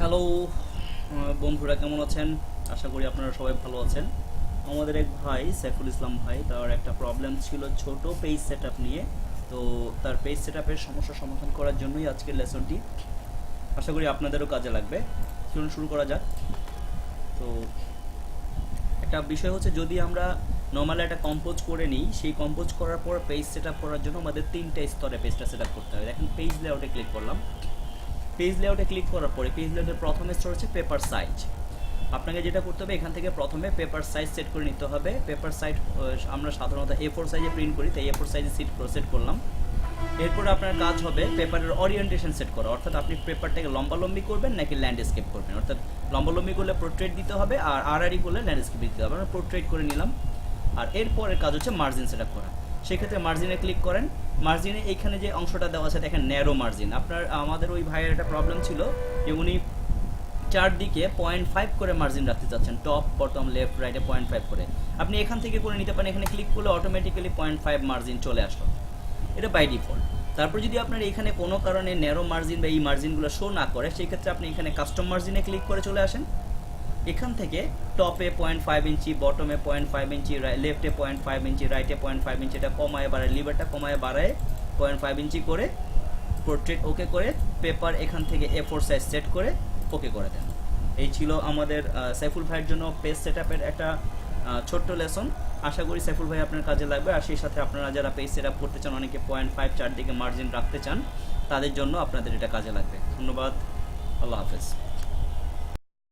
Hello বন্ধুরা, কেমন আছেন? আশা করি আপনারা সবাই ভালো আছেন। আমাদের এক ভাই সাইফুল ইসলাম ভাই, তার একটা প্রবলেম ছিল ছোট পেজ সেটআপ নিয়ে। তো তার পেজ সেটআপের সমস্যা সমাধান করার জন্যই আজকের লেসনটি। আশা করি আপনাদেরও কাজে লাগবে। চলুন শুরু করা যাক। তো একটা বিষয় হচ্ছে, যদি আমরা নর্মালি একটা কম্পোজ করে নিই, সেই কম্পোজ করার পর পেজ সেটআপ করার জন্য আমাদের তিনটে স্তরে পেজটা সেটআপ করতে হয়। দেখেন, পেজ লেআউটে ক্লিক করলাম। পেজ লেআউটে ক্লিক করার পরে পেজ লেআউটের প্রথম স্তর হচ্ছে পেপার সাইজ। আপনাকে যেটা করতে হবে, এখান থেকে প্রথমে পেপার সাইজ সেট করে নিতে হবে। পেপার সাইজ আমরা সাধারণত A4 সাইজে প্রিন্ট করি, তাই A4 সাইজে সেট করলাম। এরপরে আপনার কাজ হবে পেপারের ওরিয়েন্টেশন সেট করা, অর্থাৎ আপনি পেপারটাকে লম্বালম্বি করবেন নাকি ল্যান্ডস্কেপ করবেন। অর্থাৎ লম্বালম্বি করলে পোর্ট্রেট দিতে হবে, আর আড়াআড়ি করলে ল্যান্ডস্কেপ দিতে হবে। আমরা পোর্ট্রেট করে নিলাম। আর এরপরের কাজ হচ্ছে মার্জিন সেট আপ করা। সেক্ষেত্রে মার্জিনে ক্লিক করেন। মার্জিনে এইখানে যে অংশটা দেওয়া আছে দেখেন, ন্যারো মার্জিন। আমাদের ওই ভাইয়ের একটা প্রবলেম ছিল যে উনি চারদিকে 0.5 করে মার্জিন রাখতে চাচ্ছেন, টপ বটম লেফট রাইটে 0.5 করে। আপনি এখান থেকে করে নিতে পারেন। এখানে ক্লিক করলে অটোমেটিক্যালি 0.5 মার্জিন চলে আসলো, এটা বাই ডিফল্ট। তারপর যদি আপনার এখানে কোনো কারণে ন্যারো মার্জিন বা এই মার্জিনগুলো শো না করে, সেই ক্ষেত্রে আপনি এখানে কাস্টম মার্জিনে ক্লিক করে চলে আসেন। এখান থেকে টপে 0.5 ইঞ্চি, বটমে 0.5 ইঞ্চি, লেফটে 0.5 ইঞ্চি, রাইটে 0.5 ইঞ্চি, এটা কমায় বাড়ায়, লিভারটা কমায় বাড়ায় 0.5 ইঞ্চি করে পোর্ট্রেট ওকে করে পেপার এখান থেকে A4 সাইজ সেট করে ওকে করে দেন। এই ছিল আমাদের সাইফুল ভাইয়ের জন্য পেজ সেটআপের একটা ছোট্ট লেসন। আশা করি সাইফুল ভাই আপনার কাজে লাগবে। আর সেই সাথে আপনারা যারা পেজ সেটআপ করতে চান, অনেকে 0.5 চারদিকে মার্জিন রাখতে চান, তাদের জন্য আপনাদের এটা কাজে লাগবে। ধন্যবাদ। আল্লাহ হাফেজ।